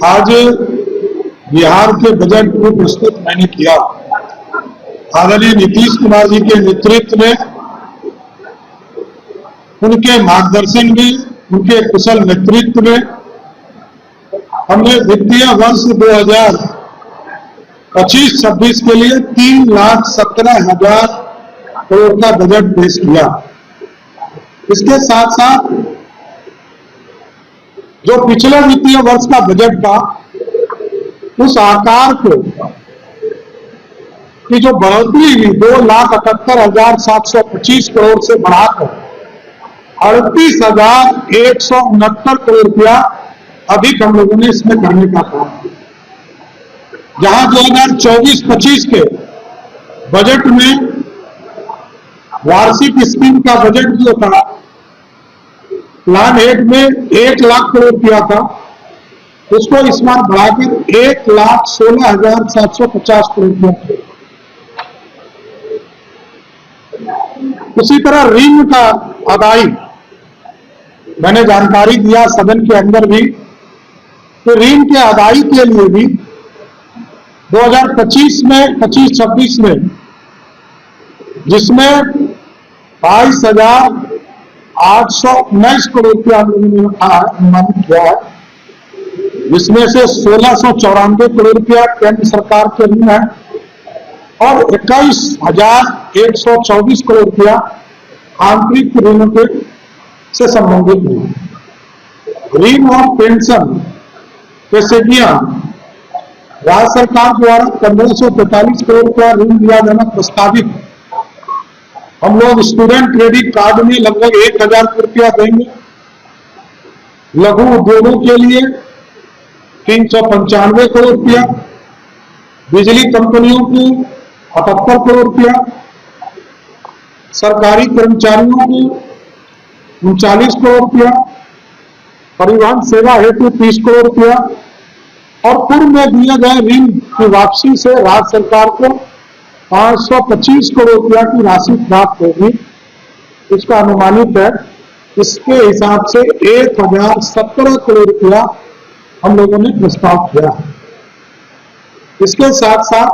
आज बिहार के बजट को प्रस्तुत मैंने किया। आदरणीय नीतीश कुमार जी के नेतृत्व में, उनके मार्गदर्शन में, उनके कुशल नेतृत्व में हमने वित्तीय वर्ष 2025-26 के लिए 3,17,000 करोड़ का बजट पेश किया। इसके साथ साथ जो पिछले वित्तीय वर्ष का बजट था, उस आकार को की जो बढ़ोतरी हुई 2,78,725 करोड़ से बढ़ाकर 38,169 करोड़ रुपया अधिक हम लोगों ने इसमें करने का काम किया। जहां 2024-25 के बजट में वार्षिक स्कीम का बजट जो था, प्लान 1 में 1 लाख करोड़ रुपया था, उसको इस बार बढ़ाकर 1,16,750 करोड़ रुपया। उसी तरह ऋण का अदाई मैंने जानकारी दिया सदन के अंदर भी, तो ऋण के अदाई के लिए भी 2025-26 में जिसमें 22,819 करोड़ रुपया अनुमानित किया है, जिसमें से 1,694 करोड़ रुपया केंद्र सरकार के ऋण है और 21,124 करोड़ रुपया आंतरिक ऋणों के से संबंधित है। ऋण और पेंशन पैसेजियां राज्य सरकार द्वारा 1,543 करोड़ रुपया ऋण दिया जाना प्रस्तावित है। हम लोग स्टूडेंट क्रेडिट कार्ड में लगभग 1,000 रुपया देंगे। लघु उद्योगों के लिए 395 करोड़ रुपया, बिजली कंपनियों को 78 करोड़ रुपया, सरकारी कर्मचारियों को 39 करोड़ रुपया, परिवहन सेवा हेतु 30 करोड़ रुपया और पूर्व में दिए गए ऋण की वापसी से राज्य सरकार को 525 करोड़ रुपया की राशि प्राप्त होगी। इसका अनुमानित है, इसके हिसाब से 1,017 करोड़ रुपया हम लोगों ने प्रस्ताव किया है। इसके साथ साथ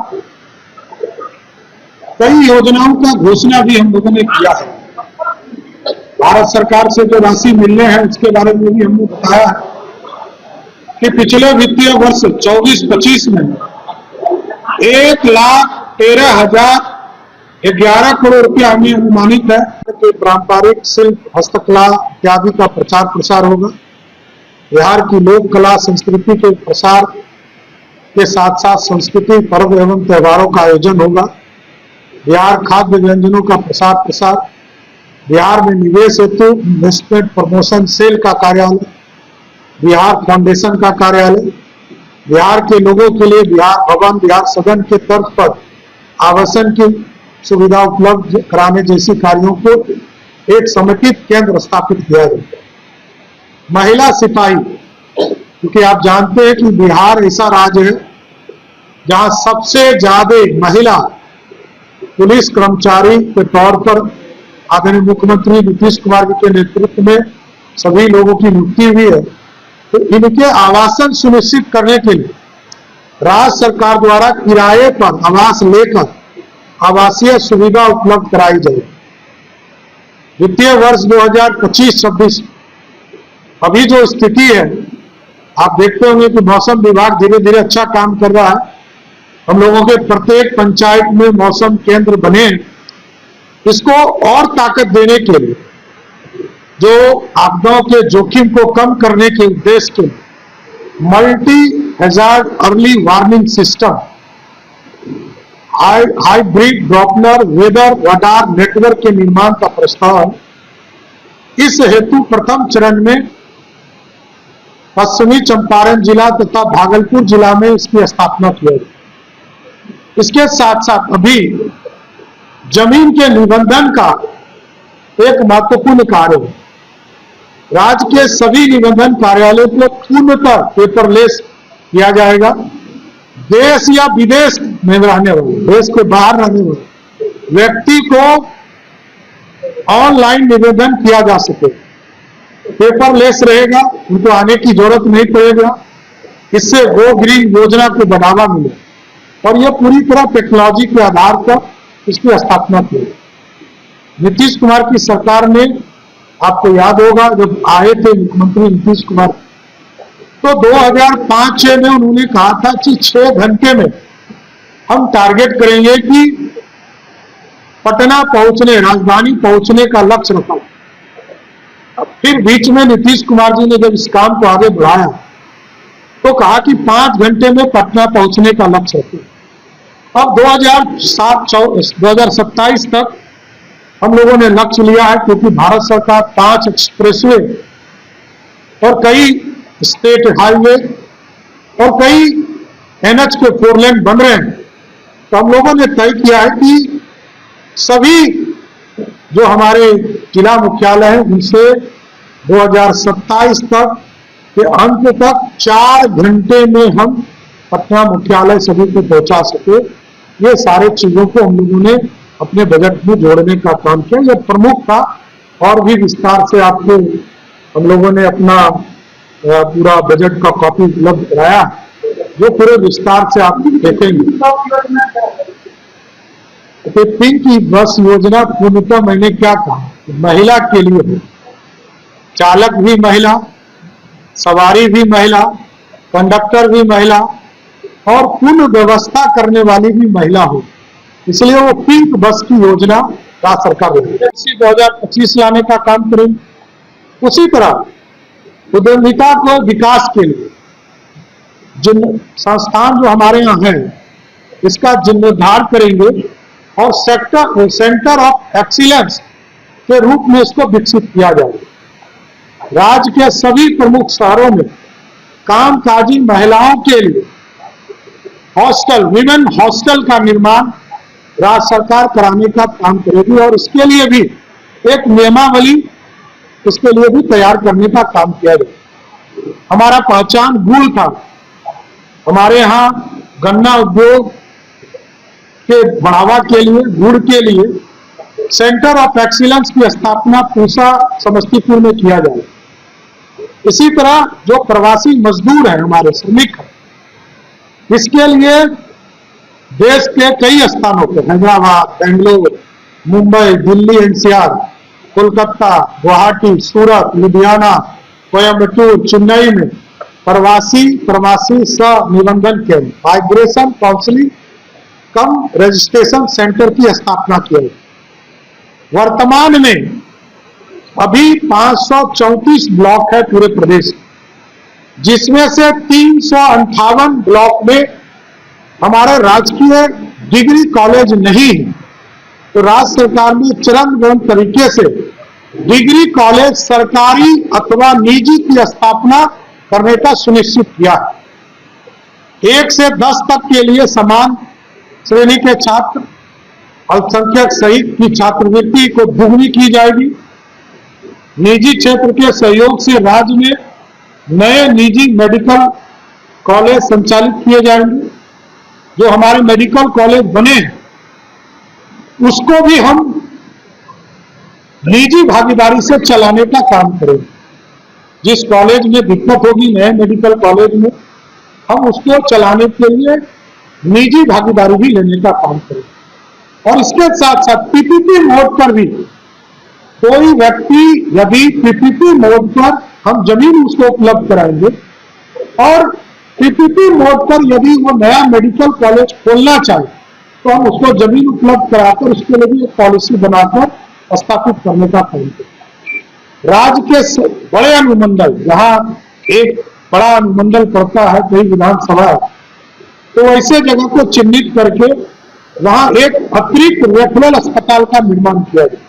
कई योजनाओं का घोषणा भी हम लोगों ने किया है। भारत सरकार से जो राशि मिलने हैं उसके बारे में भी हमने बताया है कि पिछले वित्तीय वर्ष 24-25 में 1,13,011 करोड़ रुपया हमें अनुमानित है कि पारंपरिक शिल्प, हस्तकला इत्यादि का प्रचार प्रसार होगा। बिहार की लोक कला संस्कृति के प्रसार के साथ साथ संस्कृति पर्व एवं त्योहारों का आयोजन होगा। बिहार खाद्य व्यंजनों का प्रसार प्रसार, बिहार में निवेश हेतु इन्वेस्टमेंट प्रमोशन सेल का कार्यालय, बिहार फाउंडेशन का कार्यालय, बिहार के लोगों के लिए बिहार भवन, बिहार सदन के तर्ज पर आवासन की सुविधा उपलब्ध कराने जैसी कार्यों को एक समेकित केंद्र स्थापित किया जाएगा। महिला सिपाही, क्योंकि आप जानते हैं कि बिहार ऐसा राज्य है जहां सबसे ज्यादा महिला पुलिस कर्मचारी के तौर पर आदरणीय मुख्यमंत्री नीतीश कुमार जी के नेतृत्व में सभी लोगों की नियुक्ति हुई है। तो इनके आवासन सुनिश्चित करने के लिए राज्य सरकार द्वारा किराए पर आवास लेकर आवासीय सुविधा उपलब्ध कराई जाएगी। वित्तीय वर्ष 2025-26 अभी जो स्थिति है, आप देखते होंगे कि मौसम विभाग धीरे धीरे अच्छा काम कर रहा है। हम लोगों के प्रत्येक पंचायत में मौसम केंद्र बने। इसको और ताकत देने के लिए, जो आपदाओं के जोखिम को कम करने के उद्देश्य के multi hazard early warning system, hybrid doppler weather radar network के निर्माण का प्रस्ताव है। इस हेतु प्रथम चरण में पश्चिमी चंपारण जिला तथा भागलपुर जिला में इसकी स्थापना की गई। इसके साथ साथ अभी जमीन के निबंधन का एक महत्वपूर्ण कार्य है। राज्य के सभी निबंधन कार्यालयों को पूर्णतः पेपरलेस किया जाएगा। देश या विदेश में रहने वाले, देश के बाहर रहने वाले व्यक्ति को ऑनलाइन निवेदन किया जा सके। पेपरलेस रहेगा, उनको आने की जरूरत नहीं पड़ेगा। इससे गो ग्रीन योजना को बढ़ावा मिले और यह पूरी तरह टेक्नोलॉजी के आधार पर इसकी स्थापना की। नीतीश कुमार की सरकार ने, आपको याद होगा जब आए थे मुख्यमंत्री नीतीश कुमार, तो 2005-6 में उन्होंने कहा था कि 6 घंटे में हम टारगेट करेंगे कि पटना पहुंचने, राजधानी पहुंचने का लक्ष्य रखा। फिर बीच में नीतीश कुमार जी ने जब इस काम को आगे बढ़ाया तो कहा कि 5 घंटे में पटना पहुंचने का लक्ष्य रखें। अब 2027 तक हम लोगों ने लक्ष्य लिया है, क्योंकि भारत सरकार 5 एक्सप्रेसवे और कई स्टेट हाईवे और कई NH के 4 लेन बन रहे हैं। तो हम लोगों ने तय किया है कि सभी जो हमारे जिला मुख्यालय हैं उनसे 2027 तक के अंत तक 4 घंटे में हम पटना मुख्यालय सभी को पहुंचा सके। ये सारे चीजों को हम लोगों ने अपने बजट में जोड़ने का काम किया। यह प्रमुख था, और भी विस्तार से आपको हम लोगों ने अपना पूरा बजट का कॉपी उपलब्ध कराया, जो पूरे विस्तार से आप देखेंगे। तो पिंक बस योजना पूर्णतः मैंने क्या कहा, महिला के लिए है, चालक भी महिला, सवारी भी महिला, कंडक्टर भी महिला और पूर्ण व्यवस्था करने वाली भी महिला हो, इसलिए वो पिंक बस की योजना राज्य सरकार ने 2025 लाने का काम करेंगे। उसी तरह उद्यमिता को विकास के लिए जिन संस्थान जो हमारे यहाँ है इसका जीर्णोद्धार करेंगे और सेंटर ऑफ एक्सीलेंस के रूप में इसको विकसित किया जाएगा। राज्य के सभी प्रमुख शहरों में कामकाजी महिलाओं के लिए हॉस्टल, विमेन हॉस्टल का निर्माण राज्य सरकार कराने का काम करेगी और इसके लिए भी एक नियमावली इसके लिए भी तैयार करने का काम किया जाए। हमारा पहचान गुड़ था, हमारे यहाँ गन्ना उद्योग के बढ़ावा के लिए, गुड़ के लिए सेंटर ऑफ एक्सीलेंस की स्थापना पूसा समस्तीपुर में किया जाए। इसी तरह जो प्रवासी मजदूर हैं, हमारे श्रमिक हैं, इसके लिए देश के कई स्थानों पर, हैदराबाद, बेंगलोर, मुंबई, दिल्ली NCR, कोलकाता, गुवाहाटी, सूरत, लुधियाना, कोयम्बटूर, चेन्नई में प्रवासी सह निबंधन केंद्र, माइग्रेशन काउंसलिंग कम रजिस्ट्रेशन सेंटर की स्थापना की है। वर्तमान में अभी 534 ब्लॉक है पूरे प्रदेश, जिसमें से 358 ब्लॉक में हमारे राजकीय डिग्री कॉलेज नहीं है। तो राज्य सरकार ने चरणबद्ध तरीके से डिग्री कॉलेज सरकारी अथवा निजी की स्थापना करने का सुनिश्चित किया है। 1 से 10 तक के लिए समान श्रेणी के छात्र, अल्पसंख्यक सहित की छात्रवृत्ति को दोगुनी की जाएगी। निजी क्षेत्र के सहयोग से राज्य में नए निजी मेडिकल कॉलेज संचालित किए जाएंगे। जो हमारे मेडिकल कॉलेज बने उसको भी हम निजी भागीदारी से चलाने का काम करेंगे। जिस कॉलेज में दिक्कत होगी नए मेडिकल कॉलेज में, हम उसको चलाने के लिए निजी भागीदारी भी लेने का काम करेंगे। और इसके साथ साथ PPP मोड पर भी कोई व्यक्ति यदि PPP मोड पर हम जमीन उसको उपलब्ध कराएंगे और PPP मोड पर यदि वो नया मेडिकल कॉलेज खोलना चाहे तो हम उसको जमीन उपलब्ध कराकर उसके लिए भी एक पॉलिसी बनाकर स्थापित करने का काम करें। राज्य के बड़े अनुमंडल, जहां एक बड़ा अनुमंडल पड़ता है कई विधानसभा, तो ऐसे जगह को चिन्हित करके वहां एक अतिरिक्त रेफरल अस्पताल का निर्माण किया जाए।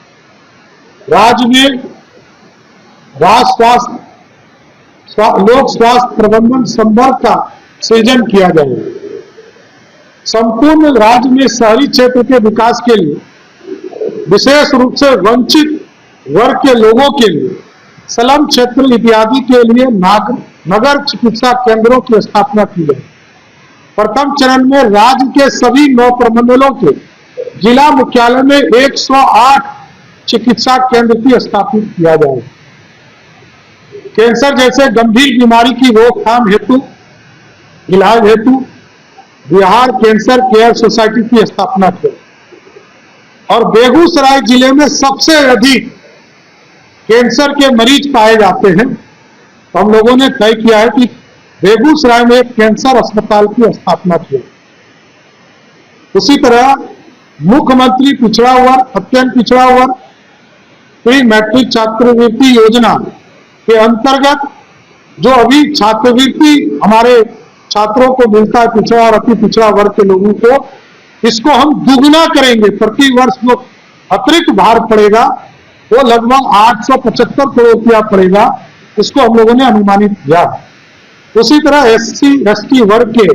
राज्य में लोक स्वास्थ्य प्रबंधन संवर्ग का सृजन किया जाएगा। संपूर्ण राज्य में शहरी क्षेत्र के विकास के लिए विशेष रूप से वंचित वर्ग के लोगों के लिए स्लम क्षेत्र इत्यादि के लिए नगर चिकित्सा केंद्रों की स्थापना की जाए। प्रथम चरण में राज्य के सभी 9 प्रमंडलों के जिला मुख्यालय में 108 चिकित्सा केंद्र की स्थापित किया जाए। कैंसर जैसे गंभीर बीमारी की रोकथाम हेतु इलाज हेतु बिहार कैंसर केयर सोसाइटी की स्थापना की और बेगूसराय जिले में सबसे अधिक कैंसर के मरीज पाए जाते हैं, तो हम लोगों ने तय किया है कि बेगूसराय में एक कैंसर अस्पताल की स्थापना की। उसी तरह मुख्यमंत्री पिछड़ा वर्ग, अत्यंत पिछड़ा वर्ग प्री मैट्रिक छात्रवृत्ति योजना के अंतर्गत जो अभी छात्रवृत्ति हमारे छात्रों को मिलता है पिछड़ा और अति पिछड़ा वर्ग के लोगों को, इसको हम दुगुना करेंगे। प्रति वर्ष जो अतिरिक्त भार पड़ेगा वो लगभग 875 करोड़ रुपया पड़ेगा, इसको हम लोगों ने अनुमानित किया। उसी तरह SC ST वर्ग के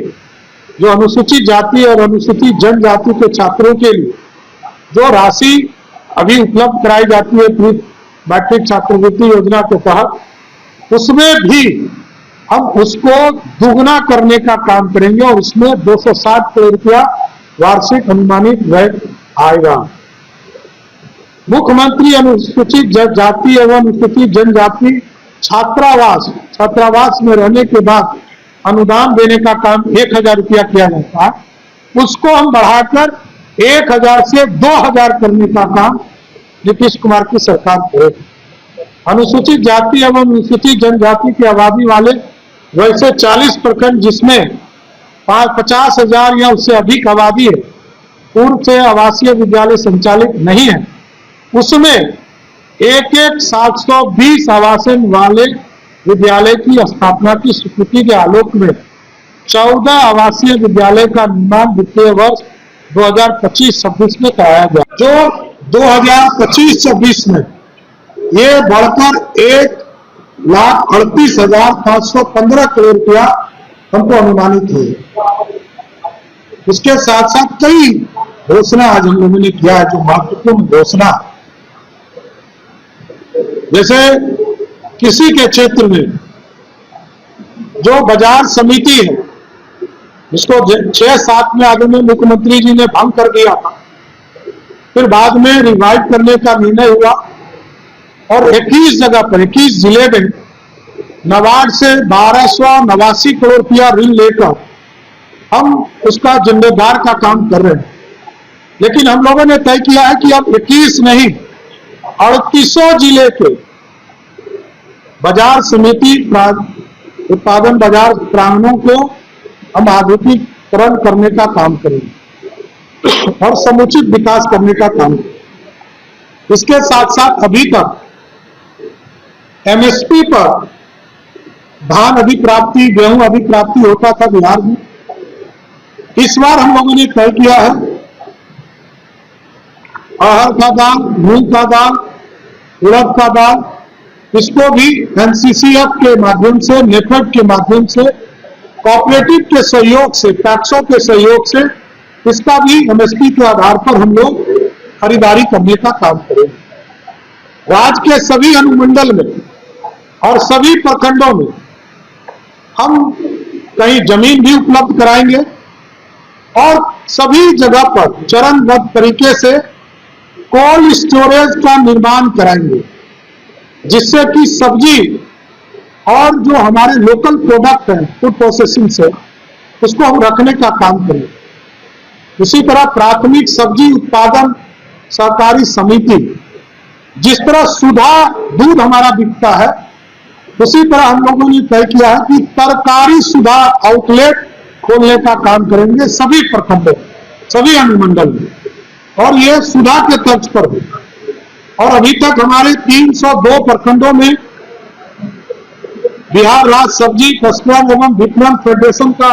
जो अनुसूचित जाति और अनुसूचित जनजाति के छात्रों के लिए जो राशि अभी उपलब्ध कराई जाती है प्री मैट्रिक छात्रवृत्ति योजना के तहत, उसमें भी हम उसको दुगना करने का काम करेंगे और उसमें 260 करोड़ रुपया वार्षिक अनुमानित व्यय आएगा। मुख्यमंत्री अनुसूचित जाति एवं अनुसूचित जनजाति छात्रावास में रहने के बाद अनुदान देने का काम 1000 रुपया किया जाता है, उसको हम बढ़ाकर 1000 से 2000 करने का काम नीतीश कुमार की सरकार करेगी। अनुसूचित जाति एवं अनुसूचित जनजाति की आबादी वाले वैसे 40 प्रखंड जिसमें 50,000 या उससे अधिक आबादी है, पूर्व से आवासीय विद्यालय संचालित नहीं है, उसमें 720 आवासन वाले विद्यालय की स्थापना की स्वीकृति के आलोक में 14 आवासीय विद्यालय का निर्माण वित्तीय वर्ष 2025-26 में कराया गया, जो 2025-26 में ये बढ़कर 1,38,515 करोड़ रुपया हमको अनुमानित है। इसके साथ साथ कई घोषणा आज हम लोगों ने किया है, जो महत्वपूर्ण घोषणा, जैसे किसी के क्षेत्र में जो बाजार समिति है जिसको 6-7 में आगे में मुख्यमंत्री जी ने भंग कर दिया था, फिर बाद में रिवाइव करने का निर्णय हुआ और 21 जगह पर 21 जिले में नाबार्ड से 1289 करोड़ रुपया ऋण लेकर हम उसका जिम्मेदार का काम कर रहे हैं। लेकिन हम लोगों ने तय किया है कि अब 21 नहीं 38 जिले के बाजार समिति उत्पादन बाजार प्रांगणों को हम आधुनिकीकरण करने का काम करेंगे और समुचित विकास करने का काम करेंगे। इसके साथ साथ अभी तक MSP पर धान अधिप्राप्ति, गेहूं अधिप्राप्ति होता था बिहार में, इस बार हम लोगों ने तय किया है अरहर का दाल, मूंग का दाल, उड़द का दाल, इसको भी NCCF के माध्यम से, नेफेड के माध्यम से, कोऑपरेटिव के सहयोग से, पैक्सों के सहयोग से इसका भी MSP के आधार पर हम लोग खरीदारी करने का काम करेंगे। राज्य के सभी अनुमंडल में और सभी प्रखंडों में हम कहीं जमीन भी उपलब्ध कराएंगे और सभी जगह पर चरणबद्ध तरीके से कोल्ड स्टोरेज का निर्माण कराएंगे, जिससे कि सब्जी और जो हमारे लोकल प्रोडक्ट हैं फूड प्रोसेसिंग से, उसको हम रखने का काम करेंगे। इसी तरह प्राथमिक सब्जी उत्पादन सहकारी समिति, जिस तरह सुधा दूध हमारा बिकता है, उसी तरह हम लोगों ने तय किया है कि तरकारी सुधा आउटलेट खोलने का काम करेंगे सभी प्रखंडों, सभी अनुमंडल में, और ये सुधा के तर्ज पर होगा। और अभी तक हमारे 302 प्रखंडों में बिहार राज्य सब्जी फसलन एवं विपणन फेडरेशन का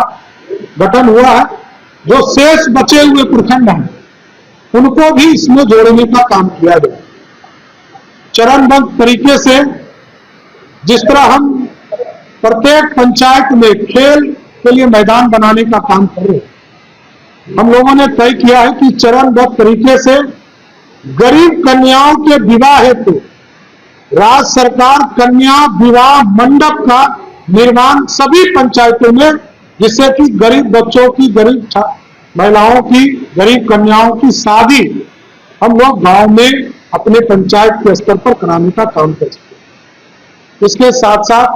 गठन हुआ है। जो शेष बचे हुए प्रखंड हैं उनको भी इसमें जोड़ने का काम किया गया। चरणबद्ध तरीके से जिस तरह हम प्रत्येक पंचायत में खेल के लिए मैदान बनाने का काम कर रहे हैं, हम लोगों ने तय किया है कि चरणबद्ध तरीके से गरीब कन्याओं के विवाह हेतु राज्य सरकार कन्या विवाह मंडप का निर्माण सभी पंचायतों में, जिससे कि गरीब बच्चों की, गरीब महिलाओं की, गरीब कन्याओं की शादी हम लोग गांव में अपने पंचायत के स्तर पर कराने का काम कर सकते हैं। इसके साथ साथ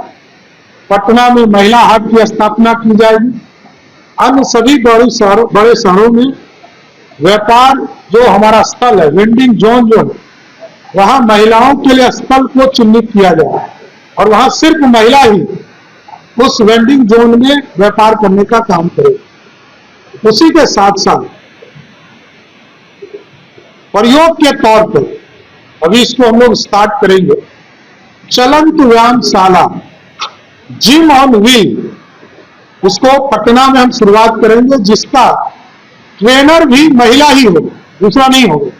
पटना में महिला हाट की स्थापना की जाएगी। अन्य सभी बड़े शहरों में व्यापार जो हमारा स्थल है, वेंडिंग जोन जो है, वहां महिलाओं के लिए स्थल को चिन्हित किया जाए और वहां सिर्फ महिला ही उस वेंडिंग जोन में व्यापार करने का काम करे। उसी के साथ साथ प्रयोग के तौर पर अभी इसको हम लोग स्टार्ट करेंगे, चलंत व्यायामशाला, जिम ऑन व्हील, उसको पटना में हम शुरुआत करेंगे, जिसका ट्रेनर भी महिला ही हो, दूसरा नहीं होगा।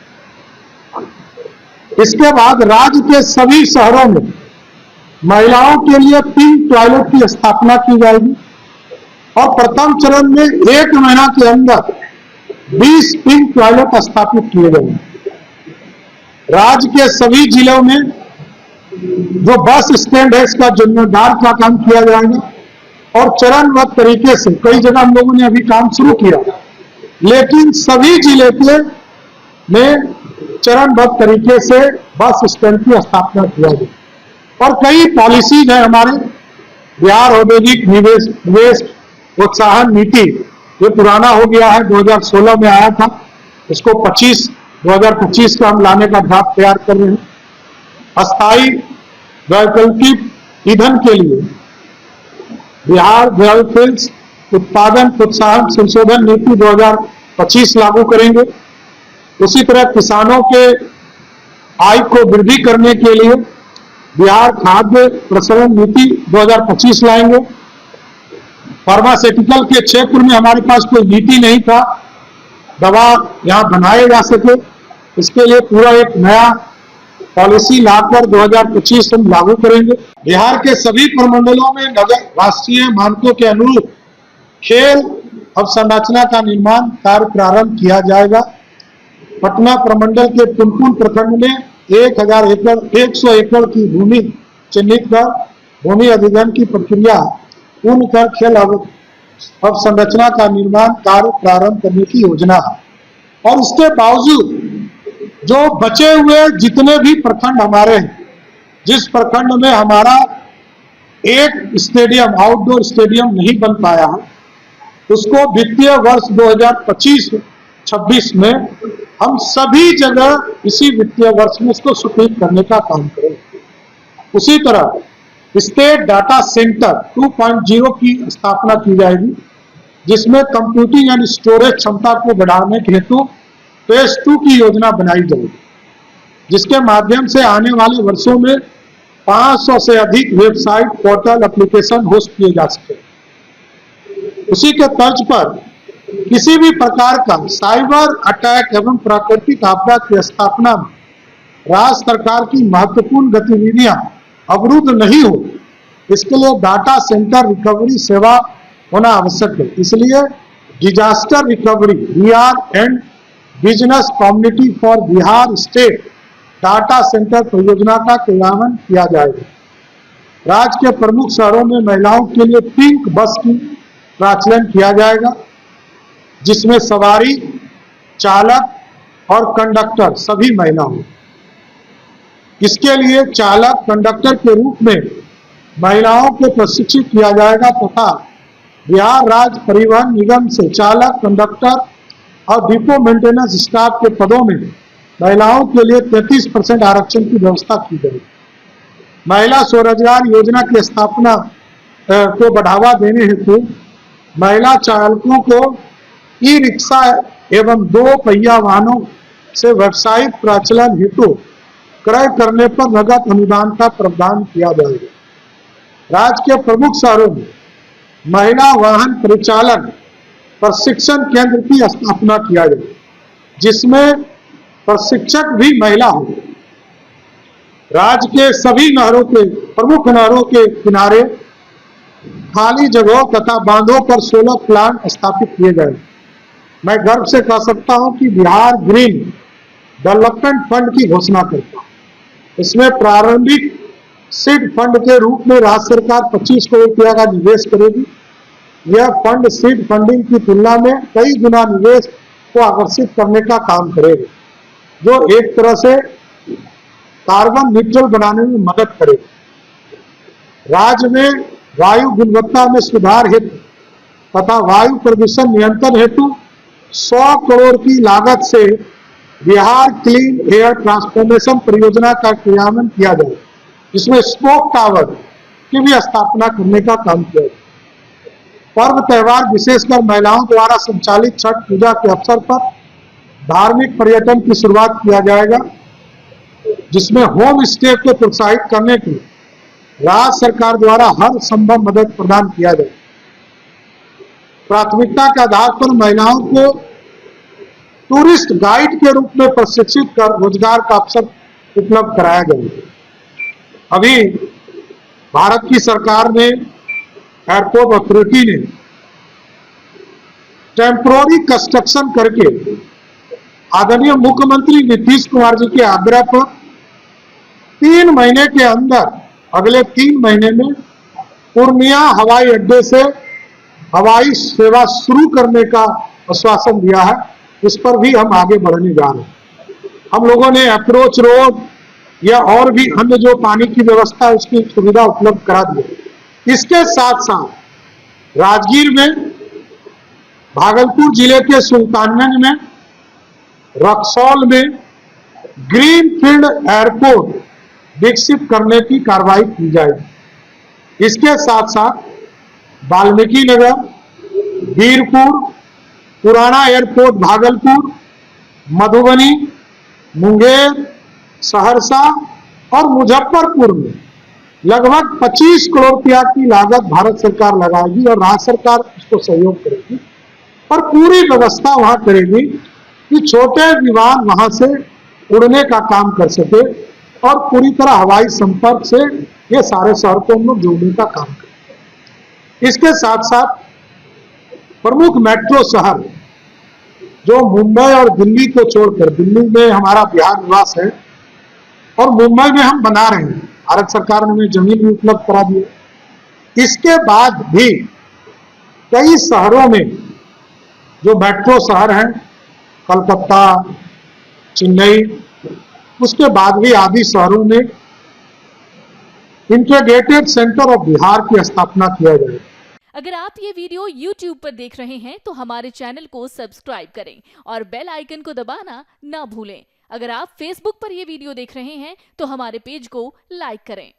इसके बाद राज्य के सभी शहरों में महिलाओं के लिए पिंक टॉयलेट की स्थापना की जाएगी और प्रथम चरण में 1 महीना के अंदर 20 पिंक टॉयलेट स्थापित किए जाएंगे। राज्य के सभी जिलों में जो बस स्टैंड है, इसका जीर्णोद्धार का काम किया जाएगा और चरणबद्ध तरीके से कई जगह हम लोगों ने अभी काम शुरू किया, लेकिन सभी जिले के में चरणबद्ध तरीके से बस स्टैंड की स्थापना किया जाए। और कई पॉलिसीज है हमारे, बिहार औद्योगिक निवेश प्रोत्साहन नीति, ये पुराना हो गया है, 2016 में आया था, इसको 2025 का हम लाने का ड्राफ्ट तैयार कर रहे हैं। अस्थायी वैकल्पिक ईंधन के लिए बिहार बायोफ्यूल्स उत्पादन प्रोत्साहन संशोधन नीति 2025 लागू करेंगे। उसी तरह किसानों के आय को वृद्धि करने के लिए बिहार खाद्य प्रसरण नीति 2025 लाएंगे। फार्मास्यूटिकल के क्षेत्र में हमारे पास कोई नीति नहीं था, दवा यहाँ बनाए जा सके, इसके लिए पूरा एक नया पॉलिसी लाकर 2025 हम लागू करेंगे। बिहार के सभी प्रमंडलों में नगर राष्ट्रीय मानकों के अनुरूप खेल अवसंरचना का निर्माण कार्य प्रारंभ किया जाएगा। पटना प्रमंडल के पुनपुन प्रखंड में 100 एकड़ की भूमि चिन्हित कर भूमि अधिग्रहण की प्रक्रिया पूर्ण कर खेल अवसंरचना का निर्माण कार्य प्रारंभ करने की योजना है। और इसके बावजूद जो बचे हुए जितने भी प्रखंड हमारे हैं, जिस प्रखंड में हमारा एक स्टेडियम, आउटडोर स्टेडियम नहीं बन पाया है, उसको वित्तीय वर्ष 2025-26 में हम सभी जगह इसी वित्तीय वर्ष में इसको स्वीकृत करने का काम करेंगे। उसी तरह स्टेट डाटा सेंटर 2.0 की स्थापना की जाएगी, जिसमें कंप्यूटिंग एंड स्टोरेज क्षमता को बढ़ाने के हेतु फेज 2 की योजना बनाई जाएगी, जिसके माध्यम से आने वाले वर्षों में 500 से अधिक वेबसाइट, पोर्टल, एप्लीकेशन होस्ट किए जा सके। उसी के तर्ज पर किसी भी प्रकार का साइबर अटैक एवं प्राकृतिक आपदा की स्थापना में राज्य सरकार की महत्वपूर्ण गतिविधियां अवरुद्ध नहीं हो, इसके लिए डाटा सेंटर रिकवरी सेवा होना आवश्यक है। इसलिए disaster recovery D R and business community for Bihar state data centre परियोजना का क्रियान्वयन किया जाएगा। राज्य के प्रमुख शहरों में महिलाओं के लिए पिंक बस की प्रचलन किया जाएगा, जिसमें सवारी, चालक और कंडक्टर सभी महिला हों। इसके लिए चालक, कंडक्टर के रूप में महिलाओं को प्रशिक्षित किया जाएगा तथा बिहार राज्य परिवहन निगम से चालक, कंडक्टर और डिपो मेंटेनेंस स्टाफ के पदों में महिलाओं के लिए 33% आरक्षण की व्यवस्था की जाएगी। महिला स्वरोजगार योजना की स्थापना को बढ़ावा देने हेतु महिला चालकों को ई रिक्शा एवं 2 पहिया वाहनों से व्यावसायिक प्रचलन हेतु क्रय करने पर नगद अनुदान का प्रावधान किया जाएगा। राज्य के प्रमुख शहरों में महिला वाहन परिचालन प्रशिक्षण केंद्र की स्थापना किया जाएगा, जिसमें प्रशिक्षक भी महिला होंगे। राज्य के सभी नहरों के प्रमुख नहरों के किनारे खाली जगहों तथा बांधों पर सोलर प्लांट स्थापित किए गए। मैं गर्व से कह सकता हूं कि बिहार ग्रीन डेवलपमेंट फंड की घोषणा करता हूं। इसमें प्रारंभिक सीड फंड के रूप में राज्य सरकार 25 करोड़ रुपया का निवेश करेगी। यह फंड सीड फंडिंग की तुलना में कई गुना निवेश को आकर्षित करने का काम करेगा, जो एक तरह से कार्बन न्यूट्रल बनाने में मदद करेगा। राज्य में वायु गुणवत्ता में सुधार हेतु तथा वायु प्रदूषण नियंत्रण हेतु 100 करोड़ की लागत से बिहार क्लीन एयर ट्रांसफॉर्मेशन परियोजना का क्रियान्वयन किया जाए, जिसमें स्मोक टावर की भी स्थापना करने का काम किया जाए। पर्व त्योहार विशेषकर महिलाओं द्वारा संचालित छठ पूजा के अवसर पर धार्मिक पर्यटन की शुरुआत किया जाएगा, जिसमें होम स्टे को प्रोत्साहित करने के लिए राज्य सरकार द्वारा हर संभव मदद प्रदान किया जाए। प्राथमिकता के आधार पर महिलाओं को टूरिस्ट गाइड के रूप में प्रशिक्षित कर रोजगार का अवसर उपलब्ध कराया जाएगा। अभी भारत की सरकार ने, एयरपोर्ट अथॉरिटी ने टेम्पोररी कंस्ट्रक्शन करके आदरणीय मुख्यमंत्री नीतीश कुमार जी के आग्रह पर 3 महीने के अंदर, अगले 3 महीने में पूर्णिया हवाई अड्डे से हवाई सेवा शुरू करने का आश्वासन दिया है। इस पर भी हम आगे बढ़ने जा रहे हैं। हम लोगों ने अप्रोच रोड या और भी अन्य जो पानी की व्यवस्था है उसकी सुविधा उपलब्ध करा दी। इसके साथ साथ राजगीर में, भागलपुर जिले के सुल्तानगंज में, रक्सौल में ग्रीन फील्ड एयरपोर्ट विकसित करने की कार्रवाई की जाएगी। इसके साथ साथ वाल्मीकि नगर, वीरपुर, पुराना एयरपोर्ट भागलपुर, मधुबनी, मुंगेर, सहरसा और मुजफ्फरपुर में लगभग 25 करोड़ रुपया की लागत भारत सरकार लगाएगी और राज्य सरकार इसको सहयोग करेगी और पूरी व्यवस्था वहां करेगी कि छोटे विमान वहां से उड़ने का काम कर सके और पूरी तरह हवाई संपर्क से ये सारे शहर को हम लोग जोड़ने का काम करें। इसके साथ साथ प्रमुख मेट्रो शहर जो मुंबई और दिल्ली को छोड़कर, दिल्ली में हमारा बिहार निवास है और मुंबई में हम बना रहे हैं, भारत सरकार ने हमें जमीन भी उपलब्ध करा दी है। इसके बाद भी कई शहरों में जो मेट्रो शहर हैं, कलकत्ता, चेन्नई, उसके बाद भी आदि शहरों में इंटीग्रेटेड सेंटर ऑफ बिहार की स्थापना किया जाए। अगर आप ये वीडियो YouTube पर देख रहे हैं तो हमारे चैनल को सब्सक्राइब करें और बेल आइकन को दबाना ना भूलें। अगर आप Facebook पर ये वीडियो देख रहे हैं तो हमारे पेज को लाइक करें।